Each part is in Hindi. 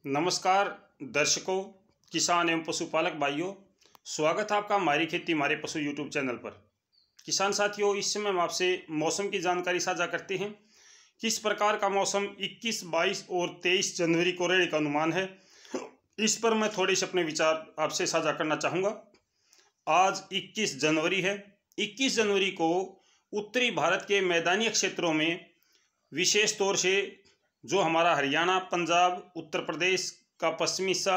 नमस्कार दर्शकों, किसान एवं पशुपालक भाइयों, स्वागत है आपका हमारी खेती हमारे पशु यूट्यूब चैनल पर। किसान साथियों, इस समय हम आपसे मौसम की जानकारी साझा करते हैं। किस प्रकार का मौसम 21, 22 और 23 जनवरी को रहने का अनुमान है, इस पर मैं थोड़े से अपने विचार आपसे साझा करना चाहूँगा। आज 21 जनवरी है। 21 जनवरी को उत्तरी भारत के मैदानी क्षेत्रों में, विशेष तौर से जो हमारा हरियाणा, पंजाब, उत्तर प्रदेश का पश्चिमी हिस्सा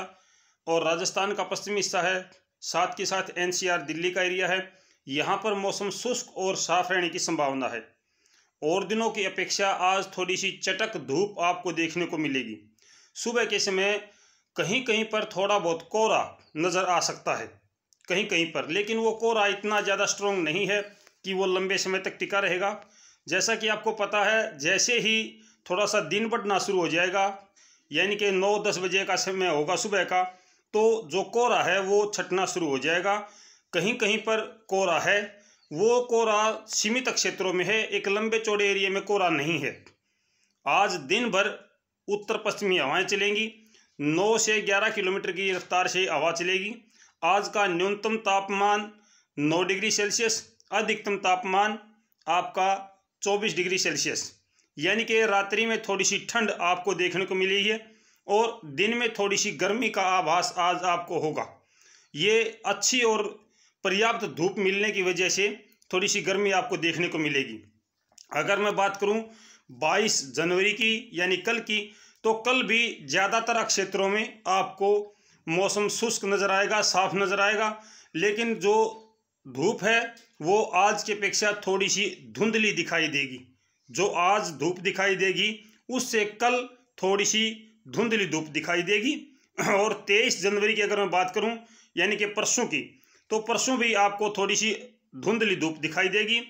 और राजस्थान का पश्चिमी हिस्सा है, साथ के साथ एनसीआर दिल्ली का एरिया है, यहाँ पर मौसम शुष्क और साफ रहने की संभावना है। और दिनों की अपेक्षा आज थोड़ी सी चटक धूप आपको देखने को मिलेगी। सुबह के समय कहीं कहीं पर थोड़ा बहुत कोहरा नज़र आ सकता है, कहीं कहीं पर, लेकिन वो कोहरा इतना ज़्यादा स्ट्रोंग नहीं है कि वो लंबे समय तक टिका रहेगा। जैसा कि आपको पता है, जैसे ही थोड़ा सा दिन बढ़ना शुरू हो जाएगा, यानी कि 9-10 बजे का समय होगा सुबह का, तो जो कोहरा है वो छटना शुरू हो जाएगा। कहीं कहीं पर कोहरा है, वो कोहरा सीमित क्षेत्रों में है, एक लंबे चौड़े एरिया में कोहरा नहीं है। आज दिन भर उत्तर पश्चिमी हवाएं चलेंगी, 9 से 11 किलोमीटर की रफ्तार से हवा चलेगी। आज का न्यूनतम तापमान 9 डिग्री सेल्सियस, अधिकतम तापमान आपका 24 डिग्री सेल्सियस, यानी कि रात्रि में थोड़ी सी ठंड आपको देखने को मिली है और दिन में थोड़ी सी गर्मी का आभास आज आपको होगा। ये अच्छी और पर्याप्त धूप मिलने की वजह से थोड़ी सी गर्मी आपको देखने को मिलेगी। अगर मैं बात करूं 22 जनवरी की, यानी कल की, तो कल भी ज़्यादातर क्षेत्रों में आपको मौसम शुष्क नज़र आएगा, साफ नज़र आएगा, लेकिन जो धूप है वो आज की अपेक्षा थोड़ी सी धुंधली दिखाई देगी। जो आज धूप दिखाई देगी उससे कल थोड़ी सी धुंधली धूप दिखाई देगी। और 23 जनवरी की अगर मैं बात करूं, यानी कि परसों की, तो परसों भी आपको थोड़ी सी धुंधली धूप दिखाई देगी।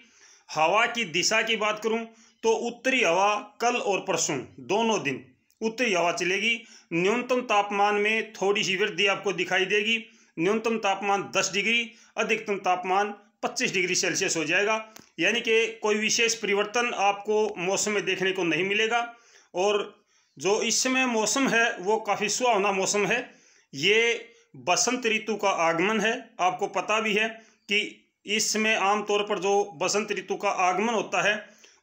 हवा की दिशा की बात करूं तो उत्तरी हवा कल और परसों दोनों दिन उत्तरी हवा चलेगी। न्यूनतम तापमान में थोड़ी सी वृद्धि आपको दिखाई देगी। न्यूनतम तापमान 10 डिग्री, अधिकतम तापमान 25 डिग्री सेल्सियस हो जाएगा, यानी कि कोई विशेष परिवर्तन आपको मौसम में देखने को नहीं मिलेगा। और जो इस समय मौसम है वो काफ़ी सुहावना मौसम है। ये बसंत ऋतु का आगमन है। आपको पता भी है कि इस समय आमतौर पर जो बसंत ऋतु का आगमन होता है,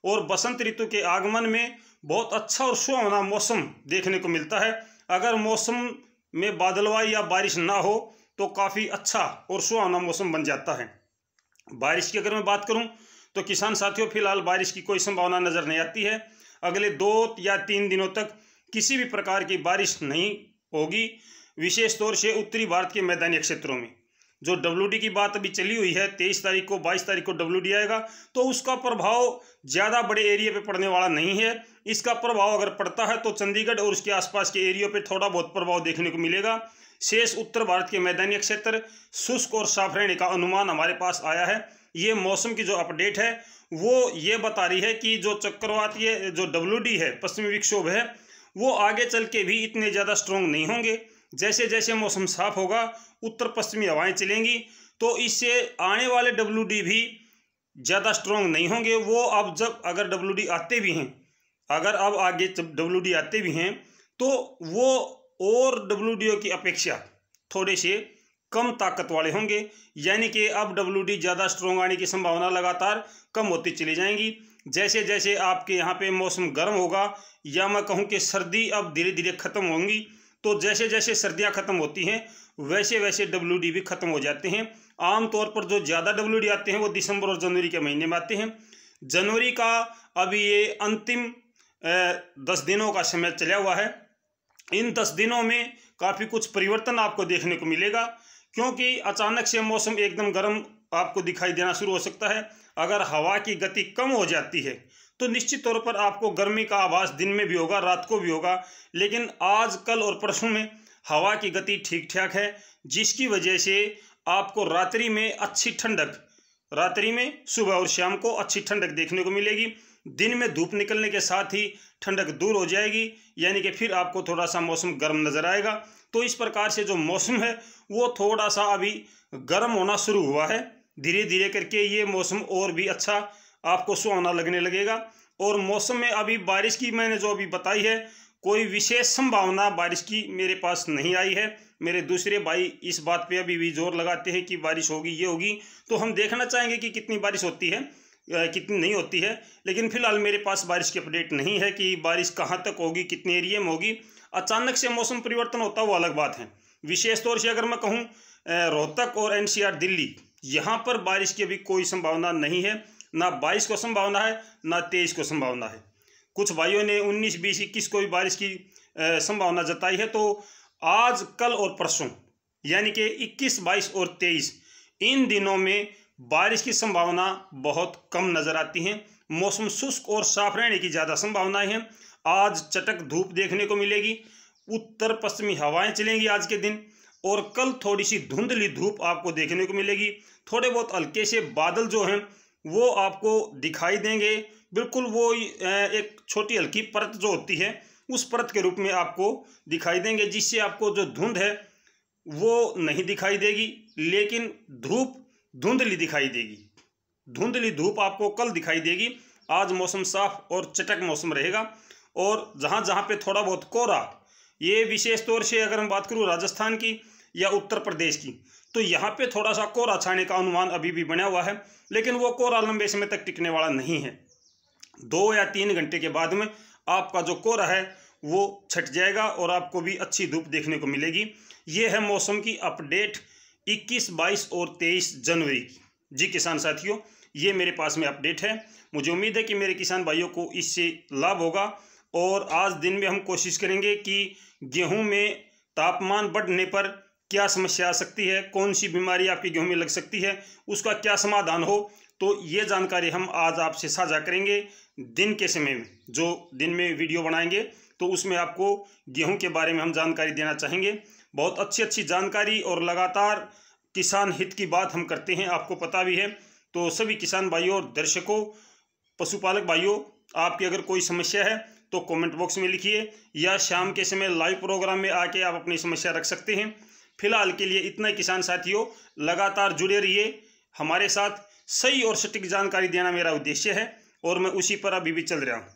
और बसंत ऋतु के आगमन में बहुत अच्छा और सुहावना मौसम देखने को मिलता है। अगर मौसम में बादलवाई या बारिश ना हो तो काफ़ी अच्छा और सुहावना मौसम बन जाता है। बारिश की अगर मैं बात करूं तो किसान साथियों, फिलहाल बारिश की कोई संभावना नज़र नहीं आती है। अगले 2 या 3 दिनों तक किसी भी प्रकार की बारिश नहीं होगी। विशेष तौर से उत्तरी भारत के मैदानी क्षेत्रों में जो WD की बात अभी चली हुई है, 23 तारीख को 22 तारीख को WD आएगा, तो उसका प्रभाव ज़्यादा बड़े एरिया पे पड़ने वाला नहीं है। इसका प्रभाव अगर पड़ता है तो चंडीगढ़ और उसके आसपास के एरियो पे थोड़ा बहुत प्रभाव देखने को मिलेगा। शेष उत्तर भारत के मैदानी क्षेत्र शुष्क और साफ रहने का अनुमान हमारे पास आया है। ये मौसम की जो अपडेट है वो ये बता रही है कि जो चक्रवाती जो WD है, पश्चिमी विक्षोभ है, वो आगे चल के भी इतने ज़्यादा स्ट्रॉन्ग नहीं होंगे। जैसे जैसे मौसम साफ होगा, उत्तर पश्चिमी हवाएं चलेंगी, तो इससे आने वाले WD भी ज़्यादा स्ट्रॉन्ग नहीं होंगे। वो अब जब अगर WD आते भी हैं, अगर अब आगे जब WD आते भी हैं, तो वो और WD की अपेक्षा थोड़े से कम ताकत वाले होंगे, यानी कि अब WD ज़्यादा स्ट्रॉन्ग आने की संभावना लगातार कम होती चली जाएंगी। जैसे जैसे आपके यहाँ पे मौसम गर्म होगा, या मैं कहूँ कि सर्दी अब धीरे धीरे ख़त्म होंगी, तो जैसे जैसे सर्दियाँ ख़त्म होती हैं वैसे वैसे WD भी ख़त्म हो जाते हैं। आमतौर पर जो ज़्यादा WD आते हैं वो दिसंबर और जनवरी के महीने में आते हैं। जनवरी का अभी ये अंतिम 10 दिनों का समय चला हुआ है। इन 10 दिनों में काफ़ी कुछ परिवर्तन आपको देखने को मिलेगा, क्योंकि अचानक से मौसम एकदम गर्म आपको दिखाई देना शुरू हो सकता है। अगर हवा की गति कम हो जाती है तो निश्चित तौर पर आपको गर्मी का आभास दिन में भी होगा, रात को भी होगा। लेकिन आज, कल और परसों में हवा की गति ठीक ठाक है, जिसकी वजह से आपको रात्रि में अच्छी ठंडक, रात्रि में सुबह और शाम को अच्छी ठंडक देखने को मिलेगी। दिन में धूप निकलने के साथ ही ठंडक दूर हो जाएगी, यानी कि फिर आपको थोड़ा सा मौसम गर्म नज़र आएगा। तो इस प्रकार से जो मौसम है वो थोड़ा सा अभी गर्म होना शुरू हुआ है। धीरे धीरे करके ये मौसम और भी अच्छा आपको सुहावना लगने लगेगा। और मौसम में अभी बारिश की मैंने जो अभी बताई है कोई विशेष संभावना बारिश की मेरे पास नहीं आई है। मेरे दूसरे भाई इस बात पे अभी भी जोर लगाते हैं कि बारिश होगी, ये होगी, तो हम देखना चाहेंगे कि कितनी बारिश होती है, कितनी नहीं होती है। लेकिन फिलहाल मेरे पास बारिश की अपडेट नहीं है कि बारिश कहाँ तक होगी, कितने एरिया में होगी। अचानक से मौसम परिवर्तन होता वो अलग बात है। विशेष तौर से अगर मैं कहूँ रोहतक और NCR दिल्ली, यहाँ पर बारिश की अभी कोई संभावना नहीं है। ना 22 को संभावना है, ना 23 को संभावना है। कुछ भाइयों ने 19, 20, 21 को भी बारिश की संभावना जताई है। तो आज, कल और परसों यानी कि 21, 22 और 23 इन दिनों में बारिश की संभावना बहुत कम नज़र आती है। मौसम शुष्क और साफ रहने की ज़्यादा संभावनाएं हैं। आज चटक धूप देखने को मिलेगी, उत्तर पश्चिमी हवाएं चलेंगी आज के दिन, और कल थोड़ी सी धुंधली धूप आपको देखने को मिलेगी। थोड़े बहुत हल्के से बादल जो हैं वो आपको दिखाई देंगे। बिल्कुल वो एक छोटी हल्की परत जो होती है उस परत के रूप में आपको दिखाई देंगे, जिससे आपको जो धुंध है वो नहीं दिखाई देगी, लेकिन धूप धुंधली दिखाई देगी। धुंधली धूप आपको कल दिखाई देगी। आज मौसम साफ और चटक मौसम रहेगा। और जहाँ जहाँ पे थोड़ा बहुत कोहरा, ये विशेष तौर से अगर मैं बात करूँ राजस्थान की या उत्तर प्रदेश की, तो यहाँ पे थोड़ा सा कोहरा छाने का अनुमान अभी भी बना हुआ है, लेकिन वो कोहरा लंबे समय तक टिकने वाला नहीं है। 2 या 3 घंटे के बाद में आपका जो कोहरा है वो छट जाएगा और आपको भी अच्छी धूप देखने को मिलेगी। ये है मौसम की अपडेट 21, 22 और 23 जनवरी की। जी किसान साथियों, ये मेरे पास में अपडेट है। मुझे उम्मीद है कि मेरे किसान भाइयों को इससे लाभ होगा। और आज दिन में हम कोशिश करेंगे कि गेहूं में तापमान बढ़ने पर क्या समस्या आ सकती है, कौन सी बीमारी आपके गेहूं में लग सकती है, उसका क्या समाधान हो, तो ये जानकारी हम आज आपसे साझा करेंगे। दिन के समय में जो दिन में वीडियो बनाएंगे तो उसमें आपको गेहूं के बारे में हम जानकारी देना चाहेंगे। बहुत अच्छी अच्छी जानकारी और लगातार किसान हित की बात हम करते हैं, आपको पता भी है। तो सभी किसान भाइयों और दर्शकों, पशुपालक भाइयों, आपकी अगर कोई समस्या है तो कमेंट बॉक्स में लिखिए, या शाम के समय लाइव प्रोग्राम में आके आप अपनी समस्या रख सकते हैं। फिलहाल के लिए इतना ही किसान साथियों, लगातार जुड़े रहिए हमारे साथ। सही और सटीक जानकारी देना मेरा उद्देश्य है और मैं उसी पर अभी भी चल रहा हूँ।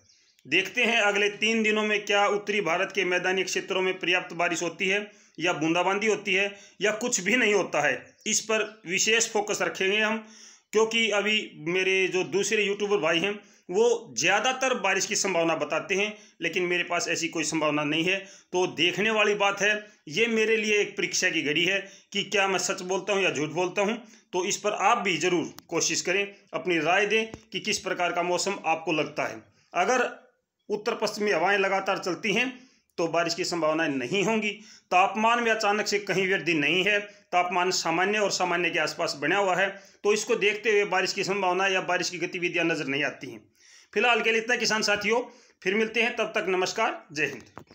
देखते हैं अगले 3 दिनों में क्या उत्तरी भारत के मैदानी क्षेत्रों में पर्याप्त बारिश होती है, या बूंदाबांदी होती है, या कुछ भी नहीं होता है। इस पर विशेष फोकस रखेंगे हम, क्योंकि अभी मेरे जो दूसरे यूट्यूबर भाई हैं वो ज़्यादातर बारिश की संभावना बताते हैं, लेकिन मेरे पास ऐसी कोई संभावना नहीं है। तो देखने वाली बात है, ये मेरे लिए एक परीक्षा की घड़ी है कि क्या मैं सच बोलता हूँ या झूठ बोलता हूँ। तो इस पर आप भी ज़रूर कोशिश करें, अपनी राय दें कि किस प्रकार का मौसम आपको लगता है। अगर उत्तर पश्चिमी हवाएं लगातार चलती हैं तो बारिश की संभावनाएं नहीं होंगी। तापमान में अचानक से कहीं वृद्धि नहीं है, तापमान सामान्य और सामान्य के आसपास बना हुआ है। तो इसको देखते हुए बारिश की संभावना या बारिश की गतिविधियां नजर नहीं आती हैं। फिलहाल के लिए इतना किसान साथियों, फिर मिलते हैं, तब तक नमस्कार, जय हिंद।